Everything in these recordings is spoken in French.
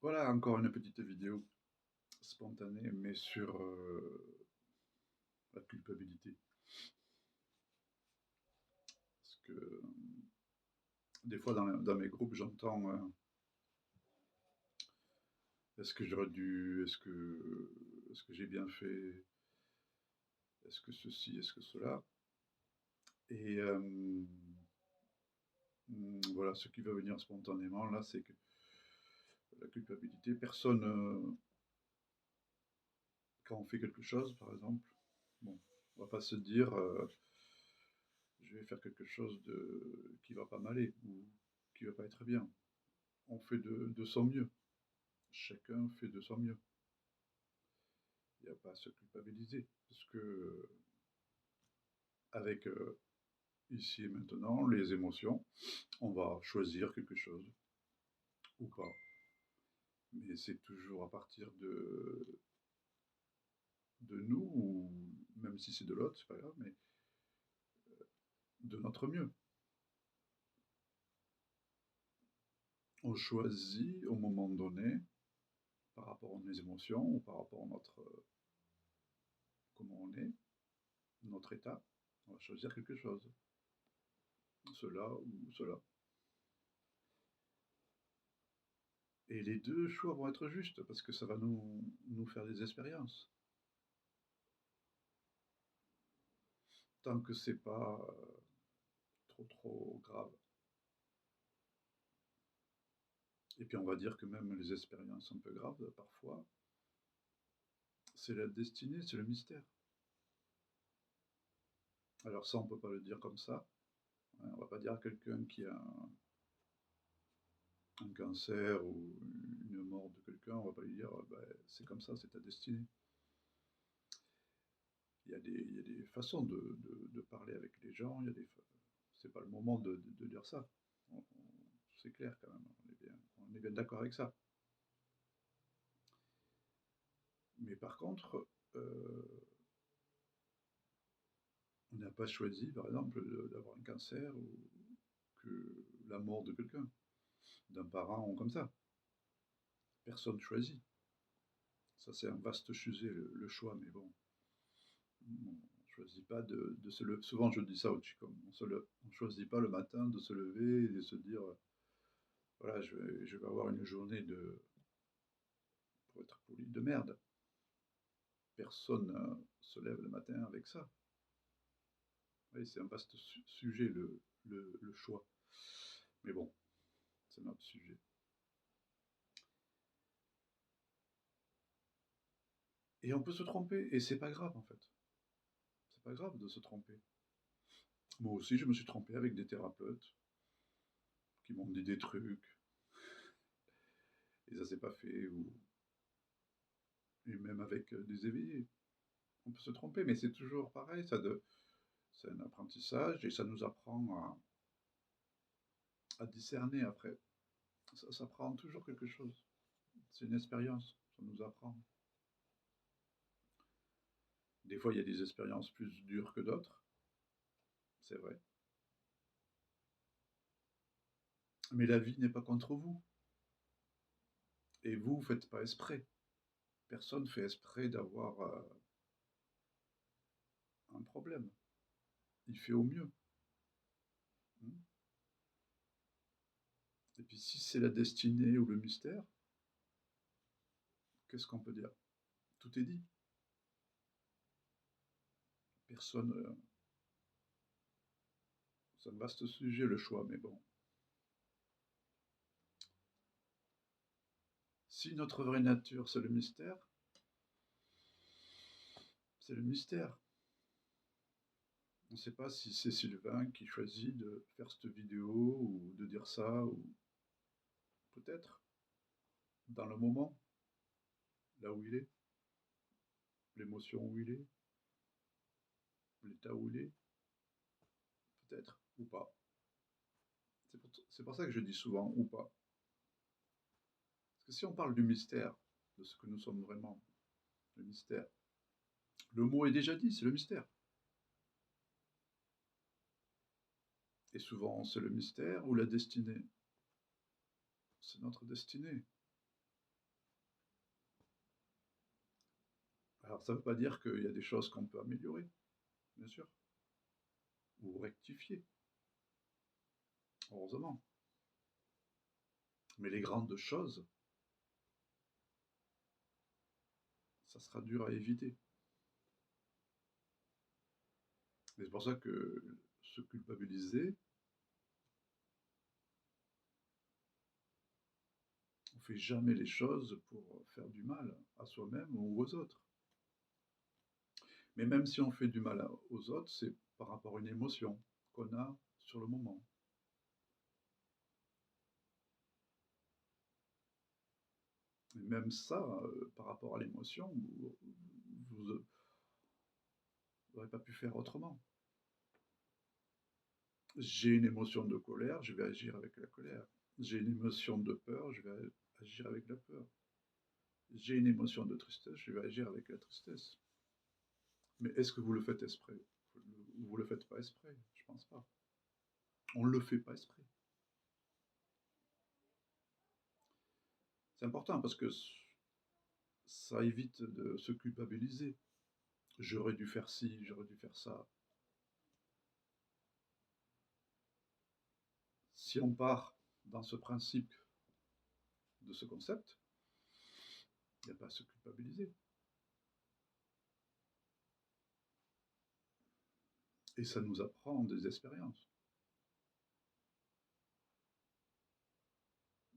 Voilà, encore une petite vidéo spontanée, mais sur la culpabilité. Parce que des fois, dans mes groupes, j'entends est-ce que j'aurais dû, est-ce que j'ai bien fait, est-ce que ceci, est-ce que cela. Et voilà, ce qui va venir spontanément, là, c'est que la culpabilité, personne, quand on fait quelque chose, par exemple, bon, on va pas se dire je vais faire quelque chose qui va pas m'aller ou qui va pas être bien. On fait de son mieux. Chacun fait de son mieux. Il n'y a pas à se culpabiliser. Parce que, avec ici et maintenant, les émotions, on va choisir quelque chose ou pas. Mais c'est toujours à partir de nous, ou même si c'est de l'autre, c'est pas grave, mais de notre mieux. On choisit au moment donné, par rapport à nos émotions ou par rapport à comment on est, notre état, on va choisir quelque chose. Cela ou cela. Et les deux choix vont être justes, parce que ça va nous faire des expériences. Tant que c'est pas trop grave. Et puis on va dire que même les expériences un peu graves, parfois, c'est la destinée, c'est le mystère. Alors ça, on peut pas le dire comme ça. Hein, on va pas dire à quelqu'un qui a un cancer ou une mort de quelqu'un, on va pas lui dire bah, c'est comme ça, c'est ta destinée. Il y a des façons de parler avec les gens, c'est pas le moment de dire ça. C'est clair quand même, on est bien d'accord avec ça. Mais par contre, on n'a pas choisi, par exemple, d'avoir un cancer ou que la mort de quelqu'un, d'un parent ou comme ça. Personne choisit. Ça, c'est un vaste sujet, le choix, mais bon, on ne choisit pas de se lever. Souvent, je dis ça au Qigong. On ne choisit pas le matin de se lever et de se dire voilà, je vais avoir une journée pour être poli, de merde. Personne se lève le matin avec ça. Oui, c'est un vaste sujet, le choix. Mais bon, c'est notre sujet. Et on peut se tromper, et c'est pas grave en fait. C'est pas grave de se tromper. Moi aussi, je me suis trompé avec des thérapeutes qui m'ont dit des trucs, et ça s'est pas fait, et même avec des éveillés. On peut se tromper, mais c'est toujours pareil, c'est un apprentissage, et ça nous apprend à discerner après. Ça prend toujours quelque chose. C'est une expérience, ça nous apprend. Des fois, il y a des expériences plus dures que d'autres, c'est vrai. Mais la vie n'est pas contre vous. Et vous ne faites pas exprès. Personne ne fait exprès d'avoir un problème. Il fait au mieux. Hmm. Et puis si c'est la destinée ou le mystère, qu'est-ce qu'on peut dire? Tout est dit. Personne. C'est un vaste sujet le choix, mais bon. Si notre vraie nature c'est le mystère, c'est le mystère. On ne sait pas si c'est Sylvain qui choisit de faire cette vidéo ou de dire ça, ou peut-être dans le moment, là où il est, l'émotion où il est, l'état où il est, peut-être, ou pas. C'est pour ça que je dis souvent ou pas. Parce que si on parle du mystère, de ce que nous sommes vraiment, le mystère, le mot est déjà dit, c'est le mystère. Et souvent, c'est le mystère ou la destinée. C'est notre destinée. Alors ça ne veut pas dire qu'il y a des choses qu'on peut améliorer, bien sûr, ou rectifier, heureusement. Mais les grandes choses, ça sera dur à éviter. Et c'est pour ça que se culpabiliser, on ne fait jamais les choses pour faire du mal à soi-même ou aux autres. Mais même si on fait du mal aux autres, c'est par rapport à une émotion qu'on a sur le moment. Et même ça, par rapport à l'émotion, vous n'aurez pas pu faire autrement. J'ai une émotion de colère, je vais agir avec la colère. J'ai une émotion de peur, je vais agir avec la peur. J'ai une émotion de tristesse, je vais agir avec la tristesse. Mais est-ce que vous le faites exprès? Vous le faites pas exprès, je pense pas. On ne le fait pas exprès. C'est important parce que ça évite de se culpabiliser. J'aurais dû faire ci, j'aurais dû faire ça. Si on part dans ce principe, de ce concept, il n'y a pas à se culpabiliser. Et ça nous apprend des expériences.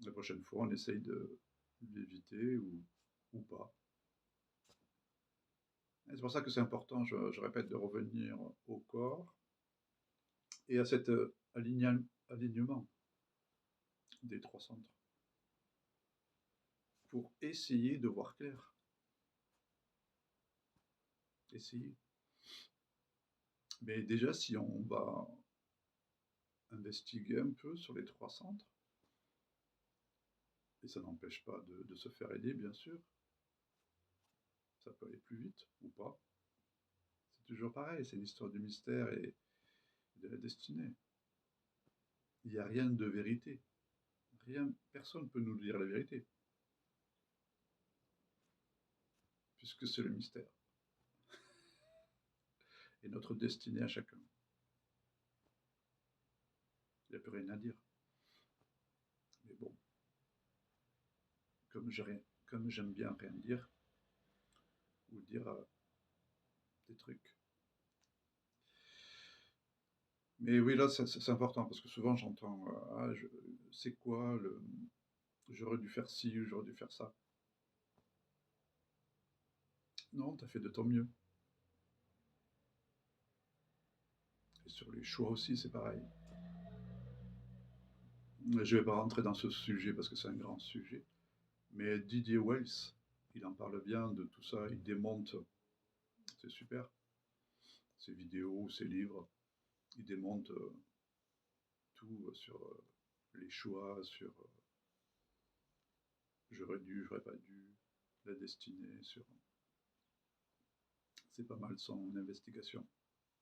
La prochaine fois, on essaye de l'éviter ou pas. C'est pour ça que c'est important, je répète, de revenir au corps et à cet alignement des trois centres pour essayer de voir clair. Essayer. Mais déjà, si on va investiguer un peu sur les trois centres, et ça n'empêche pas de se faire aider, bien sûr, ça peut aller plus vite ou pas. C'est toujours pareil, c'est l'histoire du mystère et de la destinée. Il n'y a rien de vérité. Rien, personne ne peut nous dire la vérité, puisque c'est le mystère. Et notre destinée à chacun. Il n'y a plus rien à dire. Mais bon, comme j'aime bien rien dire, ou dire des trucs. Mais oui, là, c'est important, parce que souvent j'entends c'est quoi le. J'aurais dû faire ci, ou j'aurais dû faire ça. Non, tu as fait de ton mieux. Et sur les choix aussi, c'est pareil. Je ne vais pas rentrer dans ce sujet parce que c'est un grand sujet. Mais Didier Wells, il en parle bien de tout ça, il démonte, c'est super, ses vidéos, ses livres, il démonte tout sur les choix, sur j'aurais dû, j'aurais pas dû, la destinée, sur. C'est pas mal son investigation.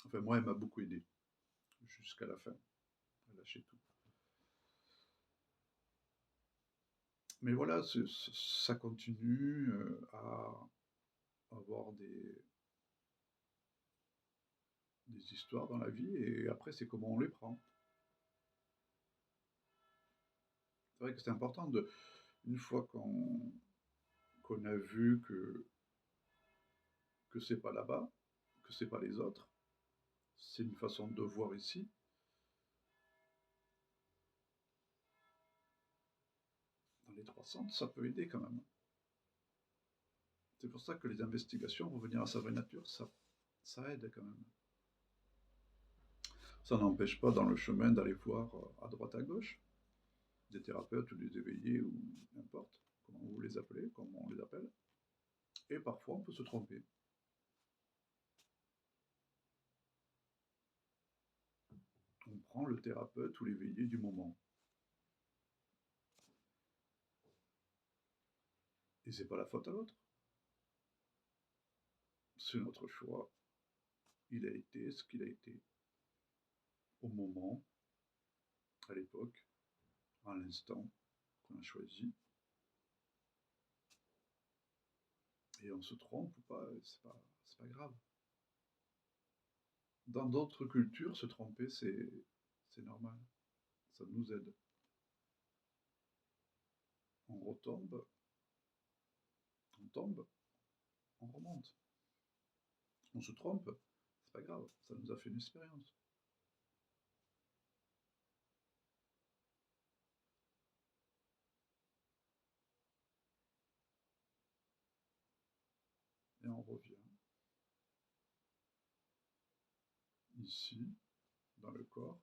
Enfin, moi, elle m'a beaucoup aidé jusqu'à la fin, à lâcher tout. Mais voilà, ça continue à avoir des histoires dans la vie, et après, c'est comment on les prend. C'est vrai que c'est important une fois qu'on a vu que c'est pas là-bas, que c'est pas les autres, c'est une façon de voir ici. Dans les trois centres, ça peut aider quand même. C'est pour ça que les investigations, revenir à sa vraie nature, ça aide quand même. Ça n'empêche pas dans le chemin d'aller voir à droite à gauche des thérapeutes ou des éveillés ou n'importe comment vous les appelez, comment on les appelle. Et parfois on peut se tromper. On prend le thérapeute ou l'éveillé du moment. Et c'est pas la faute à l'autre. C'est notre choix. Il a été ce qu'il a été. Au moment, à l'époque, à l'instant qu'on a choisi. Et on se trompe ou pas, c'est pas grave. Dans d'autres cultures, se tromper, c'est normal. Ça nous aide. On retombe, on tombe, on remonte. On se trompe, c'est pas grave, ça nous a fait une expérience. Et on revient ici, dans le corps.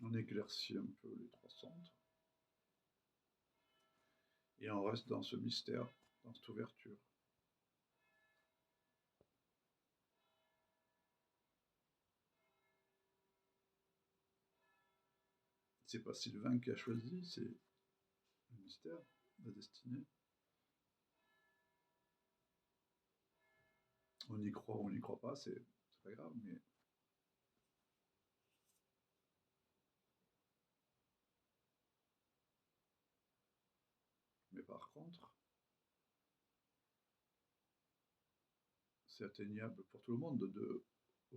On éclaircit un peu les trois centres. Et on reste dans ce mystère, dans cette ouverture. C'est pas Sylvain qui a choisi, c'est le mystère, la destinée. On y croit ou on n'y croit pas, c'est pas grave, mais par contre, c'est atteignable pour tout le monde de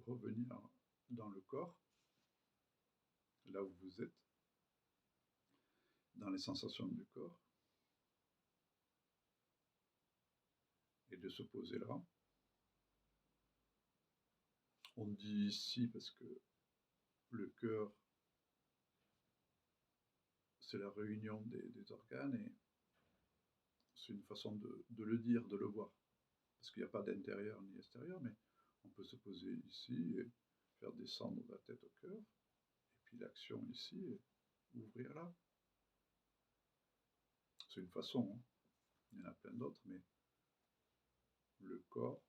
revenir dans le corps, là où vous êtes, dans les sensations du corps, et de se poser là. On dit ici parce que le cœur, c'est la réunion des organes, et c'est une façon de le dire, de le voir. Parce qu'il n'y a pas d'intérieur ni extérieur, mais on peut se poser ici et faire descendre la tête au cœur, et puis l'action ici, et ouvrir là. C'est une façon, hein. Il y en a plein d'autres, mais le corps,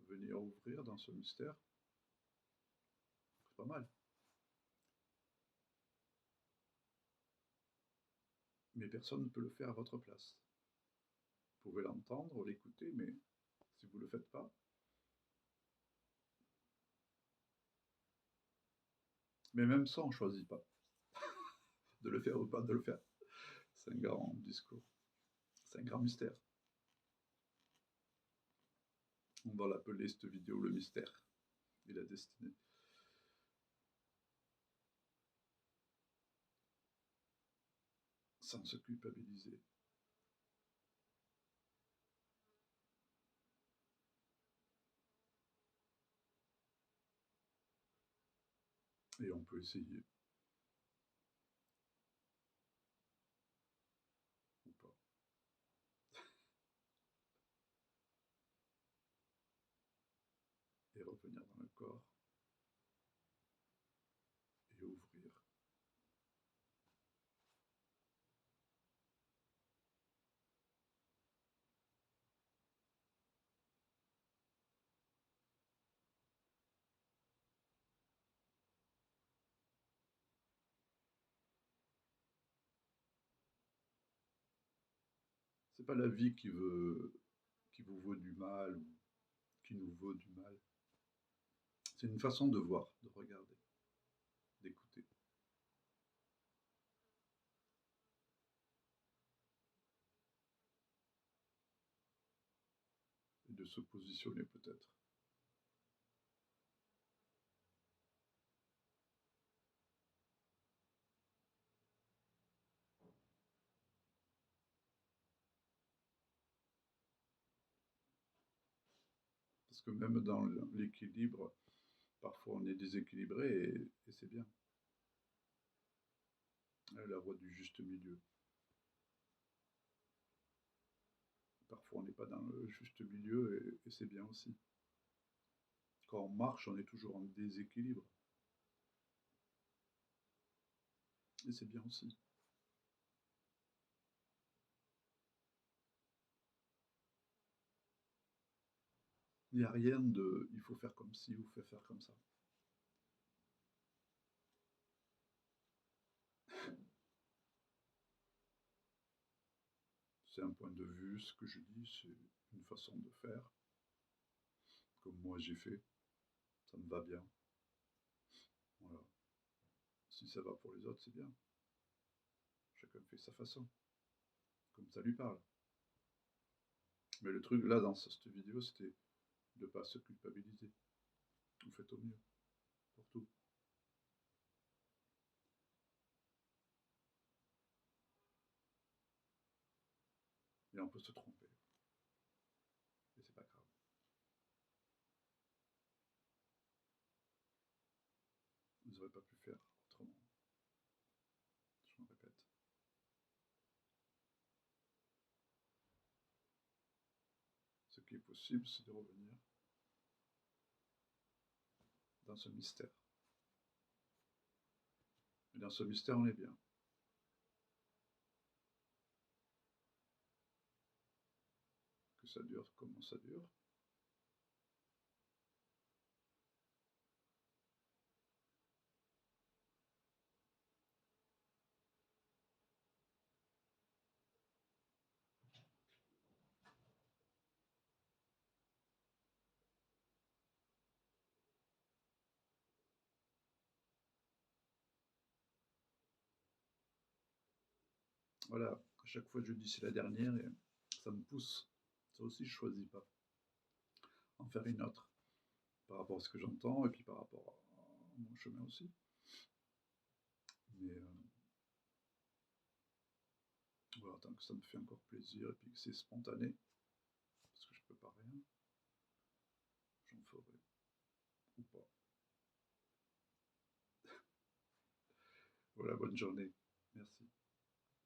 venir ouvrir dans ce mystère, c'est pas mal. Mais personne ne peut le faire à votre place. Vous pouvez l'entendre, l'écouter, mais si vous ne le faites pas, mais même ça, on ne choisit pas de le faire ou pas de le faire. C'est un grand discours, c'est un grand mystère. On va l'appeler cette vidéo le mystère et la destinée. Sans se culpabiliser. Et on peut essayer, ou pas. Et revenir dans le corps, et ouvrir. C'est pas la vie qui vous veut du mal, ou qui nous veut du mal. C'est une façon de voir, de regarder, d'écouter. Et de se positionner peut-être. Parce que même dans l'équilibre, parfois on est déséquilibré, et c'est bien. La voie du juste milieu. Parfois on n'est pas dans le juste milieu, et c'est bien aussi. Quand on marche, on est toujours en déséquilibre. Et c'est bien aussi. Il n'y a rien de il faut faire comme ci ou faut faire comme ça. C'est un point de vue, ce que je dis, c'est une façon de faire, comme moi j'ai fait, ça me va bien. Voilà. Si ça va pour les autres, c'est bien. Chacun fait sa façon, comme ça lui parle. Mais le truc là dans cette vidéo, c'était de ne pas se culpabiliser. Vous faites au mieux pour tout. Et on peut se tromper. Et c'est pas grave. Vous n'aurez pas pu faire autrement. Je me répète. Ce qui est possible, c'est de revenir dans ce mystère. Et dans ce mystère, on est bien. Que ça dure comment ça dure. Voilà, à chaque fois je dis c'est la dernière et ça me pousse. Ça aussi, je choisis pas. En faire une autre. Par rapport à ce que j'entends et puis par rapport à mon chemin aussi. Mais voilà, tant que ça me fait encore plaisir et puis que c'est spontané, parce que je prépare rien, j'en ferai. Ou pas. Voilà, bonne journée. Merci.